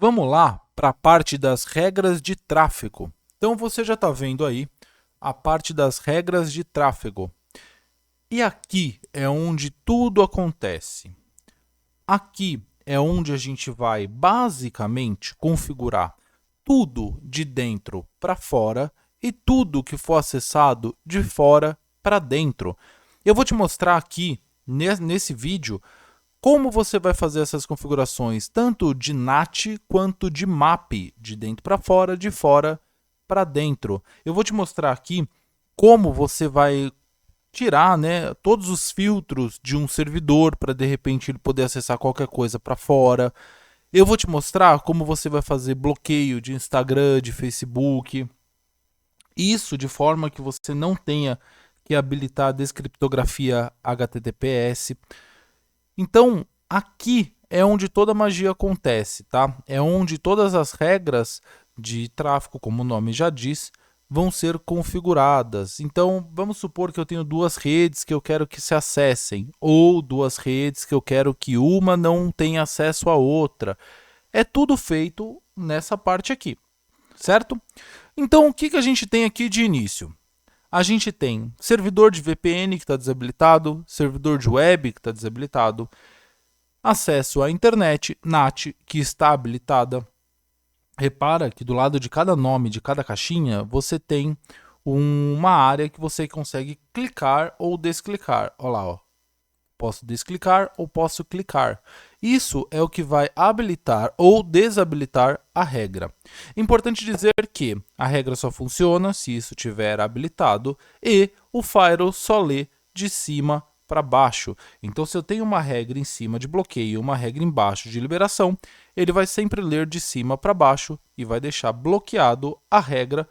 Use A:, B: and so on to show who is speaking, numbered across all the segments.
A: Vamos lá para a parte das regras de tráfego. Então você já está vendo aí a parte das regras de tráfego. E aqui é onde tudo acontece. Aqui é onde a gente vai basicamente configurar tudo de dentro para fora e tudo que for acessado de fora para dentro. Eu vou te mostrar aqui nesse vídeo como você vai fazer essas configurações tanto de NAT quanto de MAP, de dentro para fora, de fora para dentro. Eu vou te mostrar aqui como você vai tirar, né, todos os filtros de um servidor para de repente ele poder acessar qualquer coisa para fora. Eu vou te mostrar como você vai fazer bloqueio de Instagram, de Facebook. Isso de forma que você não tenha que habilitar a descriptografia HTTPS. Então, aqui é onde toda a magia acontece, tá? É onde todas as regras de tráfego, como o nome já diz, vão ser configuradas. Então, vamos supor que eu tenho duas redes que eu quero que se acessem, ou duas redes que eu quero que uma não tenha acesso à outra. É tudo feito nessa parte aqui, certo? Então, o que a gente tem aqui de início? A gente tem servidor de VPN que está desabilitado, servidor de web que está desabilitado, acesso à internet, NAT, que está habilitada. Repara que do lado de cada nome, de cada caixinha, você tem uma área que você consegue clicar ou desclicar. Olha lá, ó. Posso desclicar ou posso clicar. Isso é o que vai habilitar ou desabilitar a regra. Importante dizer que a regra só funciona se isso estiver habilitado e o firewall só lê de cima para baixo. Então, se eu tenho uma regra em cima de bloqueio e uma regra embaixo de liberação, ele vai sempre ler de cima para baixo e vai deixar bloqueado a regra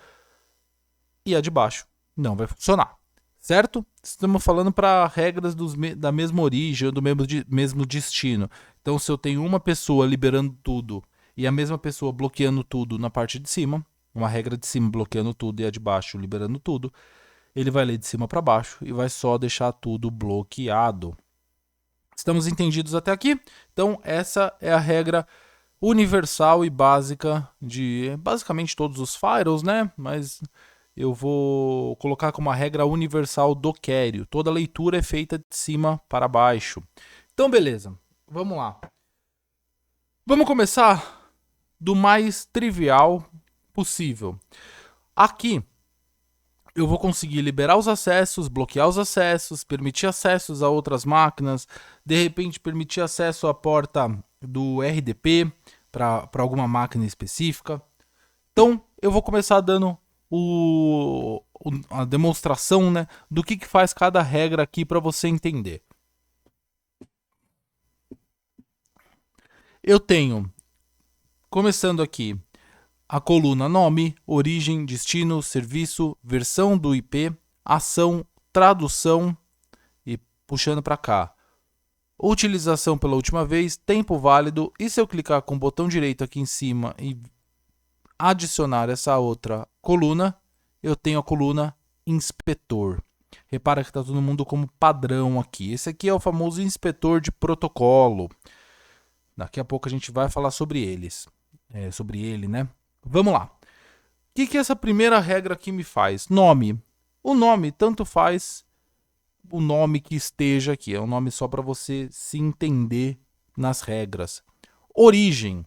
A: e a de baixo não vai funcionar. Certo? Estamos falando para regras da mesma origem ou do mesmo destino. Então, se eu tenho uma pessoa liberando tudo e a mesma pessoa bloqueando tudo na parte de cima, uma regra de cima bloqueando tudo e a de baixo liberando tudo, ele vai ler de cima para baixo e vai só deixar tudo bloqueado. Estamos entendidos até aqui? Então, essa é a regra universal e básica de basicamente todos os firewalls, né? Mas eu vou colocar como a regra universal do Query. Toda leitura é feita de cima para baixo. Então, beleza. Vamos lá. Vamos começar do mais trivial possível. Aqui, eu vou conseguir liberar os acessos, bloquear os acessos, permitir acessos a outras máquinas, de repente permitir acesso à porta do RDP para alguma máquina específica. Então, eu vou começar dando a demonstração, né, do que faz cada regra aqui para você entender. Eu tenho, começando aqui, a coluna nome, origem, destino, serviço, versão do IP, ação, tradução e puxando para cá. Utilização pela última vez, tempo válido, e se eu clicar com o botão direito aqui em cima e adicionar essa outra coluna, eu tenho a coluna inspetor. Repara que está todo mundo como padrão aqui. Esse aqui é o famoso inspetor de protocolo. Daqui a pouco a gente vai falar sobre eles. Sobre ele, né? Vamos lá. O que essa primeira regra aqui me faz? Nome. O nome tanto faz o nome que esteja aqui. É um nome só para você se entender nas regras. Origem.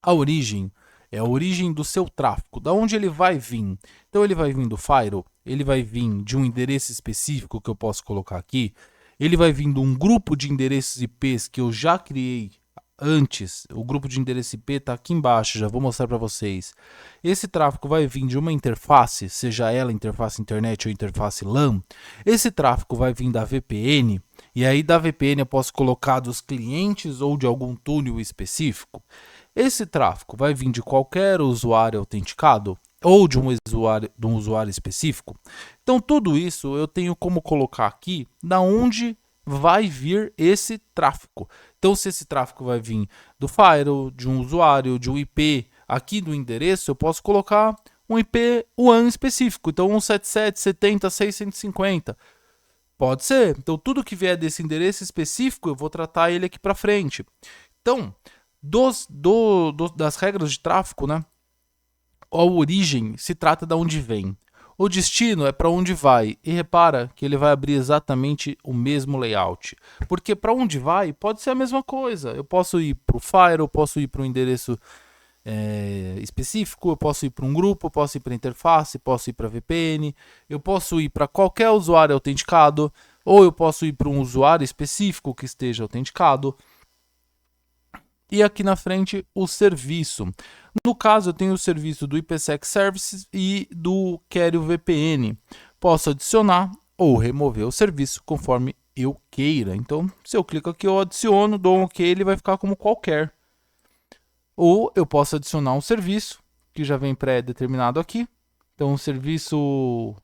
A: A origem é a origem do seu tráfego. Da onde ele vai vir? Então ele vai vir do firewall, ele vai vir de um endereço específico que eu posso colocar aqui, ele vai vir de um grupo de endereços IPs que eu já criei antes. O grupo de endereço IP está aqui embaixo, já vou mostrar para vocês. Esse tráfego vai vir de uma interface, seja ela interface internet ou interface LAN. Esse tráfego vai vir da VPN, e aí da VPN eu posso colocar dos clientes ou de algum túnel específico. Esse tráfego vai vir de qualquer usuário autenticado ou de um usuário específico. Então, tudo isso eu tenho como colocar aqui da onde vai vir esse tráfego. Então, se esse tráfego vai vir do firewall, de um usuário, de um IP, aqui do endereço, eu posso colocar um IP WAN específico. Então, 177.70.650. Pode ser. Então, tudo que vier desse endereço específico, eu vou tratar ele aqui para frente. Então, Das regras de tráfego, né? A origem se trata de onde vem. O destino é para onde vai. E repara que ele vai abrir exatamente o mesmo layout. Porque para onde vai pode ser a mesma coisa. Eu posso ir para o Fire, eu posso ir para o endereço específico, eu posso ir para um grupo, eu posso ir para interface, posso ir para VPN, eu posso ir para qualquer usuário autenticado, ou eu posso ir para um usuário específico que esteja autenticado. E aqui na frente o serviço. No caso, eu tenho o serviço do IPsec Services e do Quero VPN. Posso adicionar ou remover o serviço conforme eu queira. Então, se eu clico aqui, eu adiciono, dou um OK, ele vai ficar como qualquer. Ou eu posso adicionar um serviço que já vem pré-determinado aqui. Então, um serviço,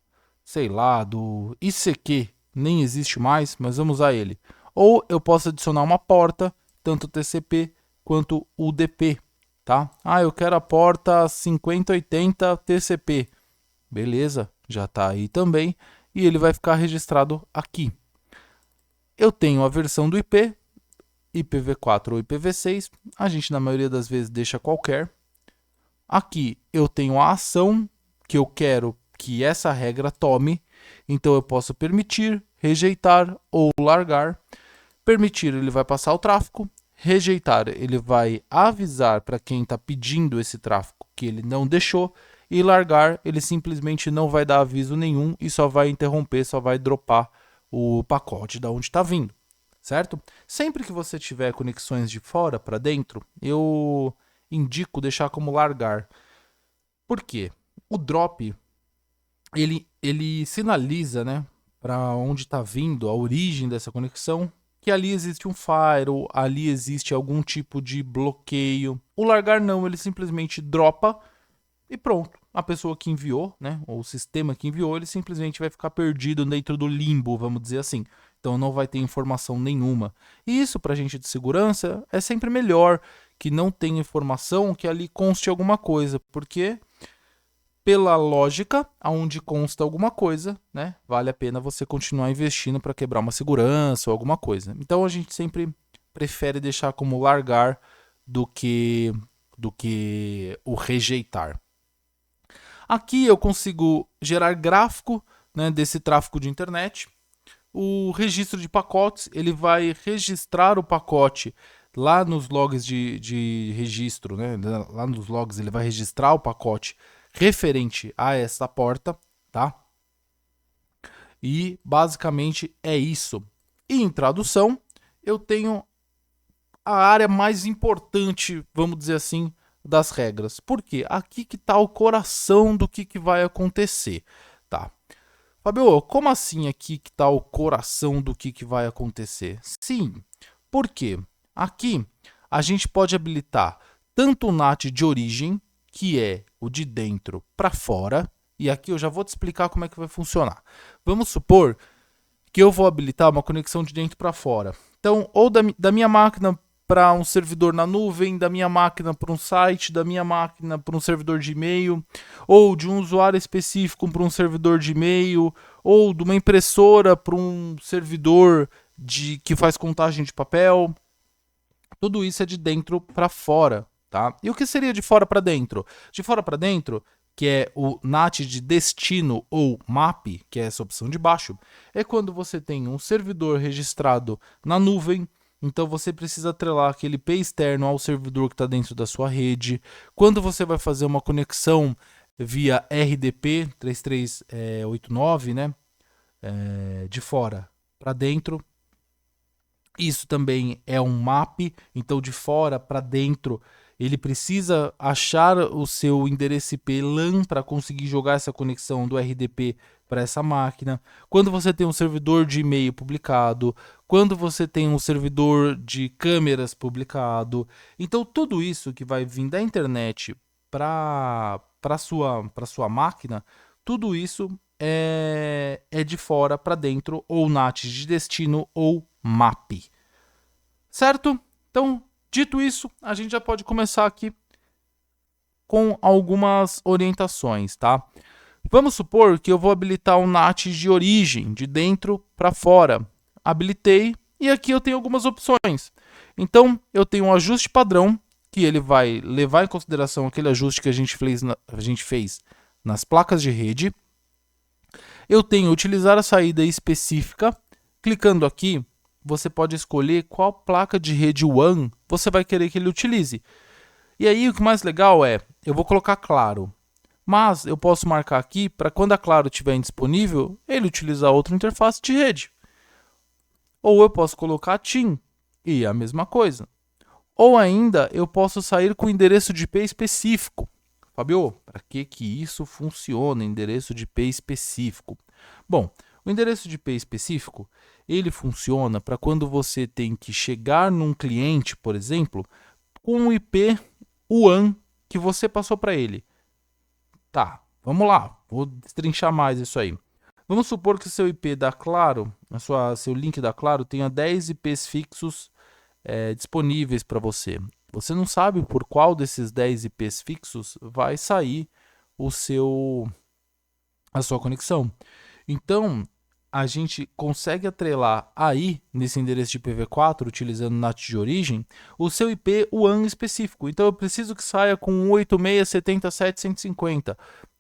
A: sei lá, do ICQ, nem existe mais, mas vamos usar ele. Ou eu posso adicionar uma porta, tanto TCP quanto UDP, tá? Eu quero a porta 5080 TCP. Beleza, já está aí também. E ele vai ficar registrado aqui. Eu tenho a versão do IP, IPv4 ou IPv6, a gente na maioria das vezes deixa qualquer. Aqui eu tenho a ação que eu quero que essa regra tome, então eu posso permitir, rejeitar ou largar. Permitir, ele vai passar o tráfego. Rejeitar, ele vai avisar para quem está pedindo esse tráfego que ele não deixou. E largar, ele simplesmente não vai dar aviso nenhum e só vai interromper, só vai dropar o pacote da onde está vindo. Certo? Sempre que você tiver conexões de fora para dentro, eu indico deixar como largar. Por quê? O drop, ele sinaliza, né, para onde está vindo a origem dessa conexão, que ali existe um firewall, ali existe algum tipo de bloqueio. O largar não, ele simplesmente dropa e pronto. A pessoa que enviou, né, ou o sistema que enviou, ele simplesmente vai ficar perdido dentro do limbo, vamos dizer assim. Então não vai ter informação nenhuma. E isso para a gente de segurança é sempre melhor que não tenha informação que ali conste alguma coisa, porque pela lógica, aonde consta alguma coisa, né, vale a pena você continuar investindo para quebrar uma segurança ou alguma coisa. Então a gente sempre prefere deixar como largar do que o rejeitar. Aqui eu consigo gerar gráfico, né, desse tráfego de internet. O registro de pacotes, ele vai registrar o pacote lá nos logs de registro, né? Lá nos logs ele vai registrar o pacote referente a essa porta, tá? E basicamente é isso. E em tradução, eu tenho a área mais importante, vamos dizer assim, das regras. Por quê? Aqui que está o coração do que vai acontecer, tá? Fabio, como assim aqui que está o coração do que vai acontecer? Sim, porque aqui a gente pode habilitar tanto o NAT de origem, que é o de dentro para fora, e aqui eu já vou te explicar como é que vai funcionar. Vamos supor que eu vou habilitar uma conexão de dentro para fora. Então, ou da minha máquina para um servidor na nuvem, da minha máquina para um site, da minha máquina para um servidor de e-mail, ou de um usuário específico para um servidor de e-mail, ou de uma impressora para um servidor que faz contagem de papel. Tudo isso é de dentro para fora, tá? E o que seria de fora para dentro? De fora para dentro, que é o NAT de destino ou MAP, que é essa opção de baixo, é quando você tem um servidor registrado na nuvem. Então você precisa atrelar aquele IP externo ao servidor que está dentro da sua rede. Quando você vai fazer uma conexão via RDP 3389, né, de fora para dentro, isso também é um MAP. Então de fora para dentro ele precisa achar o seu endereço IP LAN para conseguir jogar essa conexão do RDP para essa máquina. Quando você tem um servidor de e-mail publicado, quando você tem um servidor de câmeras publicado. Então tudo isso que vai vir da internet para sua máquina, tudo isso é de fora para dentro, ou NAT de destino ou MAP. Certo? Então, dito isso, a gente já pode começar aqui com algumas orientações, tá? Vamos supor que eu vou habilitar um NAT de origem, de dentro para fora. Habilitei e aqui eu tenho algumas opções. Então, eu tenho um ajuste padrão, que ele vai levar em consideração aquele ajuste que a gente fez nas placas de rede. Eu tenho utilizar a saída específica. Clicando aqui, você pode escolher qual placa de rede WAN você vai querer que ele utilize. E aí o que mais legal é, eu vou colocar Claro, mas eu posso marcar aqui para quando a Claro estiver indisponível, ele utilizar outra interface de rede. Ou eu posso colocar TIM e a mesma coisa. Ou ainda eu posso sair com endereço de IP específico. Fabio, para que isso funciona, endereço de IP específico? Bom, o endereço de IP específico, ele funciona para quando você tem que chegar num cliente, por exemplo, com um IP WAN que você passou para ele. Tá, vamos lá, vou destrinchar mais isso aí. Vamos supor que o seu IP da Claro, seu link da Claro, tenha 10 IPs fixos disponíveis para você. Você não sabe por qual desses 10 IPs fixos vai sair a sua conexão. Então, a gente consegue atrelar aí, nesse endereço de IPv4, utilizando NAT de origem, o seu IP WAN específico. Então, eu preciso que saia com 186.177.150.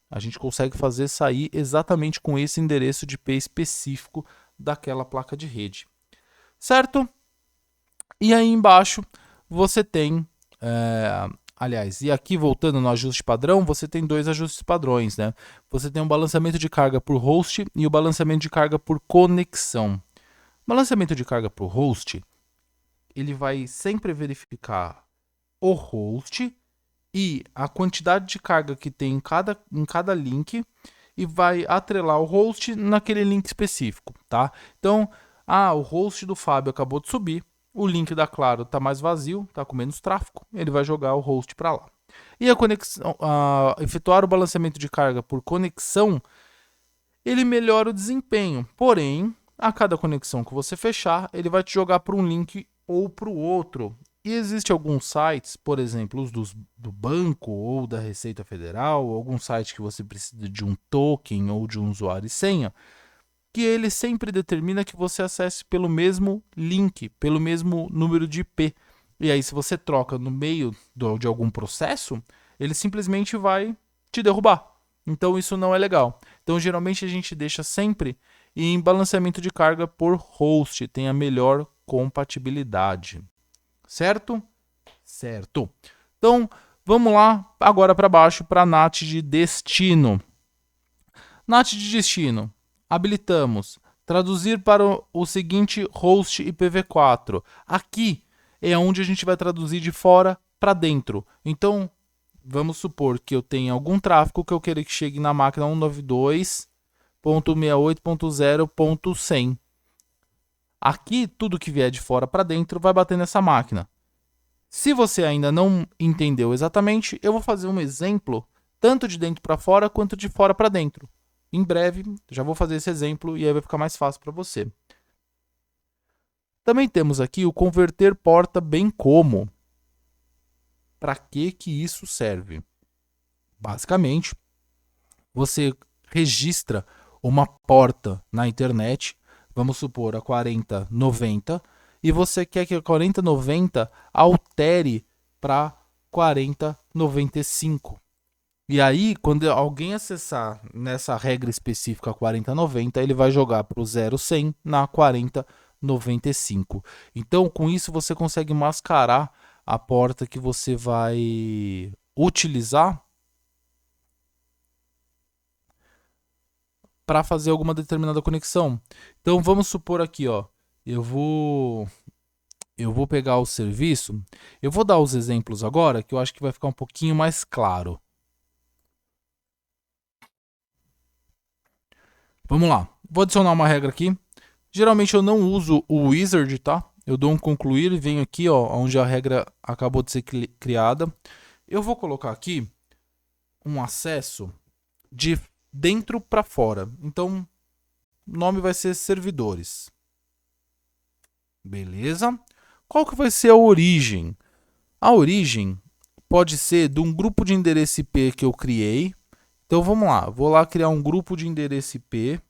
A: A gente consegue fazer sair exatamente com esse endereço de IP específico daquela placa de rede. Certo? E aí embaixo você tem, aliás, e aqui voltando no ajuste padrão, você tem dois ajustes padrões, né? Você tem um balanceamento de carga por host e o balanceamento de carga por conexão. O balanceamento de carga por host, ele vai sempre verificar o host e a quantidade de carga que tem em cada link e vai atrelar o host naquele link específico, tá? Então, o host do Fábio acabou de subir, o link da Claro está mais vazio, está com menos tráfego, ele vai jogar o host para lá. E a conexão, efetuar o balanceamento de carga por conexão, ele melhora o desempenho, porém, a cada conexão que você fechar, ele vai te jogar para um link ou para o outro. E existem alguns sites, por exemplo, os do banco ou da Receita Federal, ou algum site que você precisa de um token ou de um usuário e senha, que ele sempre determina que você acesse pelo mesmo link, pelo mesmo número de IP. E aí, se você troca no meio de algum processo, ele simplesmente vai te derrubar. Então, isso não é legal. Então, geralmente, a gente deixa sempre em balanceamento de carga por host, tem a melhor compatibilidade. Certo? Certo. Então, vamos lá agora para baixo para a NAT de destino. NAT de destino. Habilitamos. Traduzir para o seguinte host IPv4. Aqui é onde a gente vai traduzir de fora para dentro. Então, vamos supor que eu tenha algum tráfego que eu queira que chegue na máquina 192.168.0.100. Aqui, tudo que vier de fora para dentro vai bater nessa máquina. Se você ainda não entendeu exatamente, eu vou fazer um exemplo tanto de dentro para fora quanto de fora para dentro. Em breve, já vou fazer esse exemplo e aí vai ficar mais fácil para você. Também temos aqui o converter porta bem como. Para que isso serve? Basicamente, você registra uma porta na internet, vamos supor a 4090, e você quer que a 4090 altere para 4095. E aí, quando alguém acessar nessa regra específica 4090, ele vai jogar para o 0100 na 4095. Então, com isso, você consegue mascarar a porta que você vai utilizar para fazer alguma determinada conexão. Então, vamos supor aqui, ó, eu vou pegar o serviço, eu vou dar os exemplos agora, que eu acho que vai ficar um pouquinho mais claro. Vamos lá, vou adicionar uma regra aqui. Geralmente eu não uso o wizard, tá? Eu dou um concluir e venho aqui, ó, onde a regra acabou de ser criada. Eu vou colocar aqui um acesso de dentro para fora. Então, o nome vai ser servidores. Beleza? Qual que vai ser a origem? A origem pode ser de um grupo de endereço IP que eu criei. Então, vamos lá. Vou lá criar um grupo de endereço IP.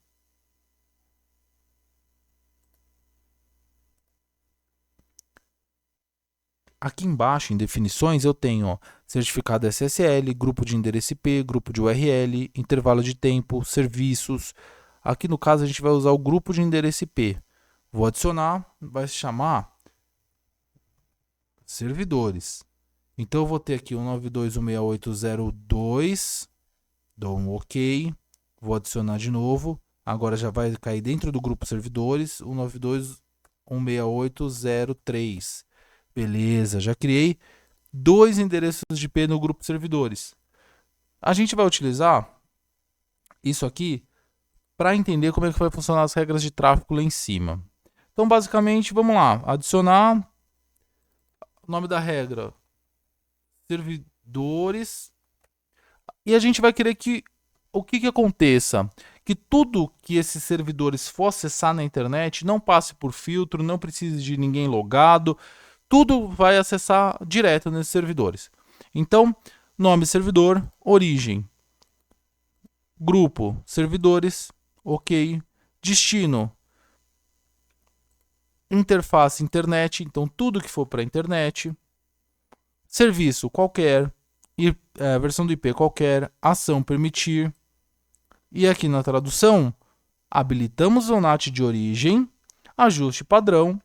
A: Aqui embaixo, em definições, eu tenho certificado SSL, grupo de endereço IP, grupo de URL, intervalo de tempo, serviços. Aqui no caso a gente vai usar o grupo de endereço IP. Vou adicionar, vai se chamar servidores. Então eu vou ter aqui o 192.168.0.2, dou um OK, vou adicionar de novo. Agora já vai cair dentro do grupo servidores, 192.168.0.3. Beleza, já criei 2 endereços de IP no grupo servidores. A gente vai utilizar isso aqui para entender como é que vai funcionar as regras de tráfego lá em cima. Então, basicamente, vamos lá, adicionar o nome da regra, servidores, e a gente vai querer que o que aconteça? Que tudo que esses servidores for acessar na internet não passe por filtro, não precise de ninguém logado, tudo vai acessar direto nesses servidores. Então, nome servidor, origem, grupo, servidores, ok, destino, interface, internet, então tudo que for para a internet, serviço qualquer, versão do IP qualquer, ação permitir, e aqui na tradução, habilitamos o NAT de origem, ajuste padrão,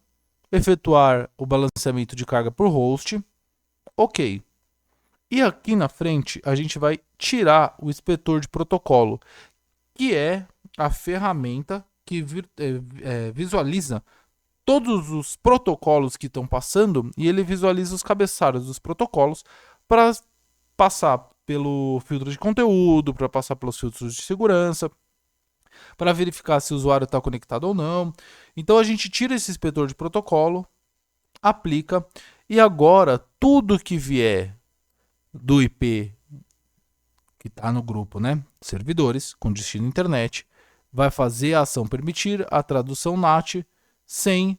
A: efetuar o balanceamento de carga por host, ok. E aqui na frente a gente vai tirar o inspetor de protocolo, que é a ferramenta que visualiza todos os protocolos que estão passando e ele visualiza os cabeçalhos dos protocolos para passar pelo filtro de conteúdo, para passar pelos filtros de segurança, para verificar se o usuário está conectado ou não. Então a gente tira esse inspetor de protocolo, aplica, e agora tudo que vier do IP que está no grupo, né, servidores com destino internet, vai fazer a ação permitir a tradução NAT sem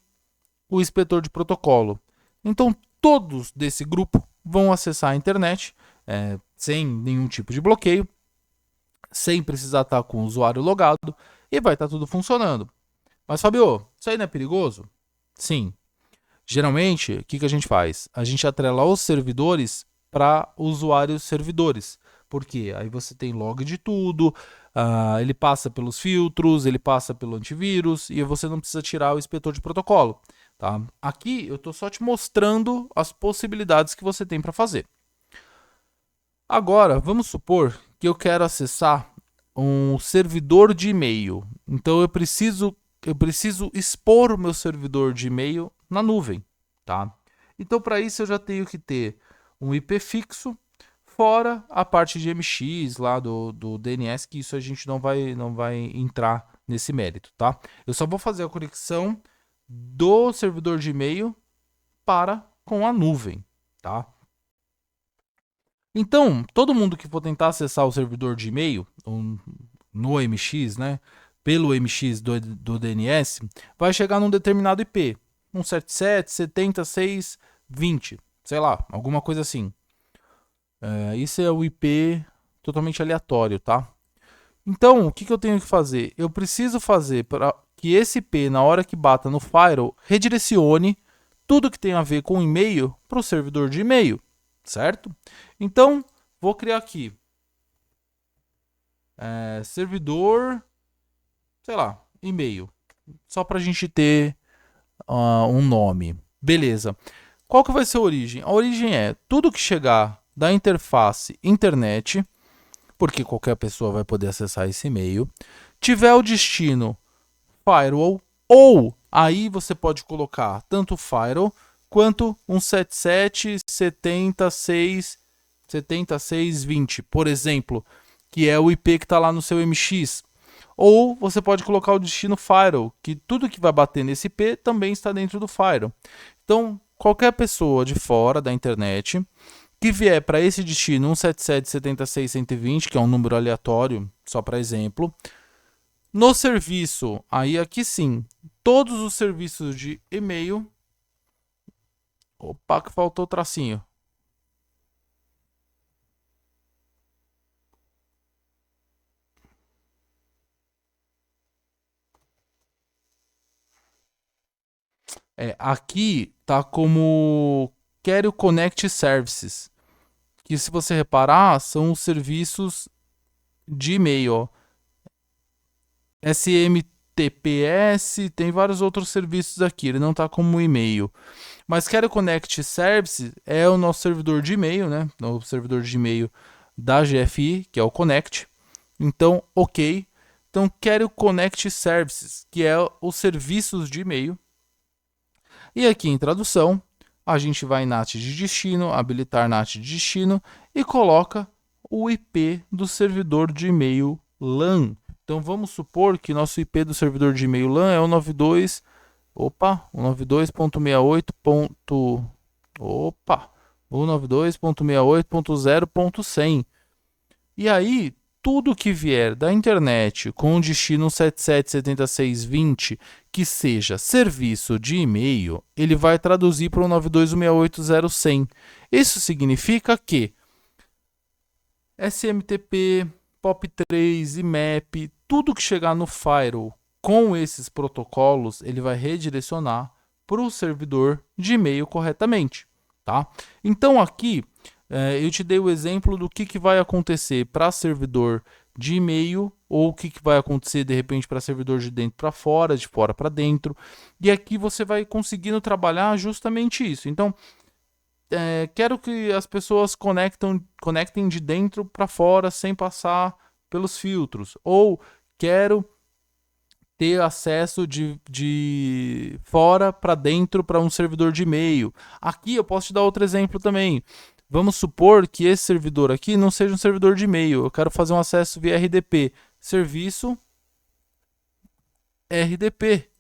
A: o inspetor de protocolo. Então todos desse grupo vão acessar a internet sem nenhum tipo de bloqueio, sem precisar estar com o usuário logado, e vai estar tudo funcionando. Mas Fabio, isso aí não é perigoso? Sim. Geralmente, o que a gente faz? A gente atrela os servidores para usuários servidores. Porque aí você tem log de tudo, ele passa pelos filtros, ele passa pelo antivírus e você não precisa tirar o inspetor de protocolo. Tá? Aqui eu estou só te mostrando as possibilidades que você tem para fazer. Agora, vamos supor que eu quero acessar um servidor de e-mail. Então eu preciso expor o meu servidor de e-mail na nuvem, tá? Então para isso eu já tenho que ter um IP fixo, fora a parte de MX lá do DNS, que isso a gente não vai entrar nesse mérito, tá? Eu só vou fazer a conexão do servidor de e-mail para com a nuvem, tá? Então, todo mundo que for tentar acessar o servidor de e-mail no MX, né, pelo MX do DNS, vai chegar num determinado IP, 177.70.6.20, sei lá, alguma coisa assim. Isso é o IP totalmente aleatório, tá? Então, o que eu tenho que fazer? Eu preciso fazer para que esse IP, na hora que bata no firewall, redirecione tudo que tem a ver com e-mail para o servidor de e-mail, certo? Então, vou criar aqui servidor, sei lá, e-mail, só para a gente ter um nome. Beleza. Qual que vai ser a origem? A origem é tudo que chegar da interface internet, porque qualquer pessoa vai poder acessar esse e-mail, tiver o destino firewall, ou aí você pode colocar tanto firewall quanto um 77.70.6.20, por exemplo, que é o IP que está lá no seu MX. Ou você pode colocar o destino firewall, que tudo que vai bater nesse IP também está dentro do firewall. Então, qualquer pessoa de fora da internet que vier para esse destino 177.76.120, que é um número aleatório, só para exemplo, no serviço, aí aqui sim, todos os serviços de e-mail. Opa, que faltou o tracinho. Aqui tá como Carrier Connect Services, que se você reparar, são os serviços de e-mail, ó. SMTPS, tem vários outros serviços aqui, ele não está como e-mail. Mas Carrier Connect Service é o nosso servidor de e-mail, né? O servidor de e-mail da GFI, que é o Connect. Então, ok. Então, Carrier Connect Services, que é os serviços de e-mail. E aqui em tradução, a gente vai em NAT de destino, habilitar NAT de destino e coloca o IP do servidor de e-mail LAN. Então, vamos supor que nosso IP do servidor de e-mail LAN é o 192.68.0.100. E aí, tudo que vier da internet com destino 777620, que seja serviço de e-mail, ele vai traduzir para o 92.168.0.100. Isso significa que SMTP, POP3, IMAP, tudo que chegar no firewall com esses protocolos, ele vai redirecionar para o servidor de e-mail corretamente, tá? Então aqui eu te dei o exemplo do que vai acontecer para servidor de e-mail ou o que vai acontecer de repente para servidor de dentro para fora, de fora para dentro. E aqui você vai conseguindo trabalhar justamente isso. Então, quero que as pessoas conectem de dentro para fora sem passar pelos filtros. Ou quero ter acesso de fora para dentro para um servidor de e-mail. Aqui eu posso te dar outro exemplo também. Vamos supor que esse servidor aqui não seja um servidor de e-mail. Eu quero fazer um acesso via RDP. Serviço RDP.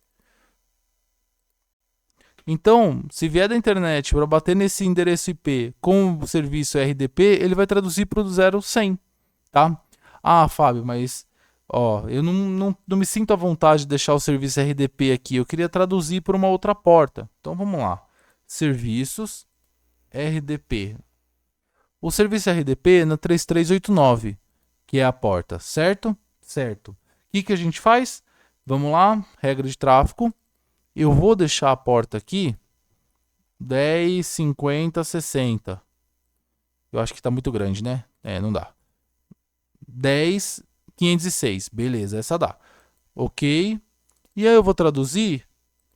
A: Então, se vier da internet para bater nesse endereço IP com o serviço RDP, ele vai traduzir para o 0100, tá? Ah, Fábio, mas eu não me sinto à vontade de deixar o serviço RDP aqui. Eu queria traduzir para uma outra porta. Então, vamos lá. Serviços RDP. O serviço RDP é na 3389, que é a porta, certo? Certo. O que a gente faz? Vamos lá, regra de tráfego. Eu vou deixar a porta aqui 10, 50, 60. Eu acho que está muito grande, né? Não dá. 10, 506. Beleza, essa dá. Ok. E aí eu vou traduzir,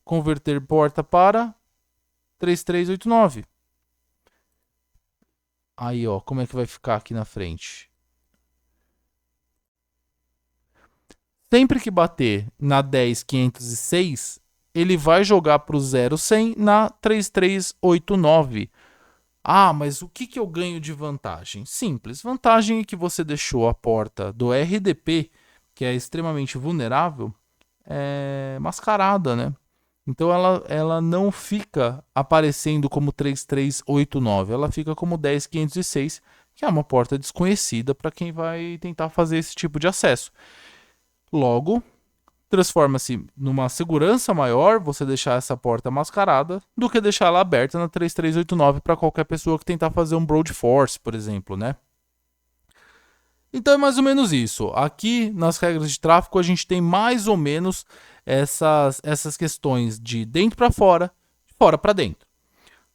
A: converter porta para 3389. Aí, ó, como é que vai ficar aqui na frente? Sempre que bater na 10.506, ele vai jogar para o 0100 na 3389. Ah, mas o que eu ganho de vantagem? Simples. Vantagem é que você deixou a porta do RDP, que é extremamente vulnerável, mascarada, né? Então ela não fica aparecendo como 3389, ela fica como 10.506, que é uma porta desconhecida para quem vai tentar fazer esse tipo de acesso. Logo, transforma-se numa segurança maior você deixar essa porta mascarada do que deixar ela aberta na 3389 para qualquer pessoa que tentar fazer um brute force, por exemplo, né? Então é mais ou menos isso. Aqui nas regras de tráfego a gente tem mais ou menos essas questões de dentro para fora, de fora para dentro.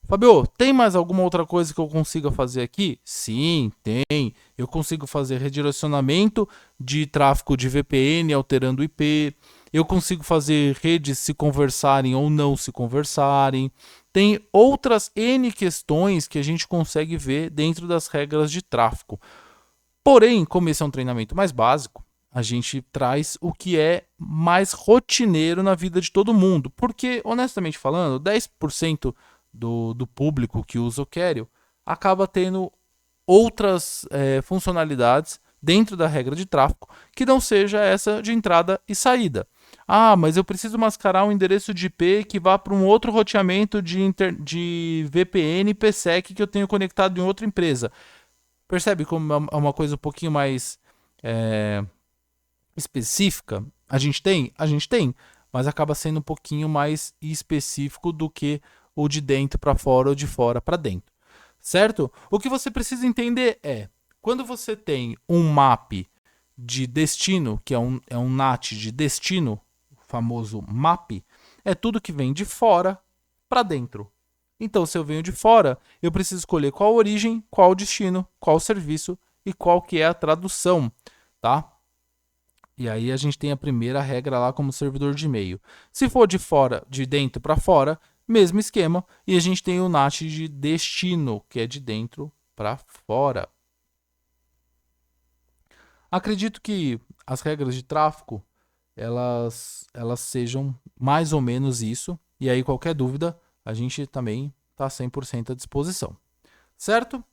A: Fabio, tem mais alguma outra coisa que eu consiga fazer aqui? Sim, tem. Eu consigo fazer redirecionamento de tráfego de VPN alterando o IP. Eu consigo fazer redes se conversarem ou não se conversarem. Tem outras N questões que a gente consegue ver dentro das regras de tráfego. Porém, como esse é um treinamento mais básico, a gente traz o que é mais rotineiro na vida de todo mundo. Porque, honestamente falando, 10% do público que usa o Carrier acaba tendo outras funcionalidades dentro da regra de tráfego que não seja essa de entrada e saída. Ah, mas eu preciso mascarar um endereço de IP que vá para um outro roteamento de VPN e PSEC que eu tenho conectado em outra empresa. Percebe como é uma coisa um pouquinho mais específica? A gente tem, mas acaba sendo um pouquinho mais específico do que o de dentro para fora ou de fora para dentro, certo? O que você precisa entender é, quando você tem um map de destino, que é um NAT de destino, o famoso map, é tudo que vem de fora para dentro. Então, se eu venho de fora, eu preciso escolher qual origem, qual destino, qual serviço e qual que é a tradução, tá? E aí a gente tem a primeira regra lá como servidor de e-mail. Se for de fora, de dentro para fora, mesmo esquema. E a gente tem o NAT de destino, que é de dentro para fora. Acredito que as regras de tráfego elas sejam mais ou menos isso. E aí qualquer dúvida, a gente também está 100% à disposição. Certo?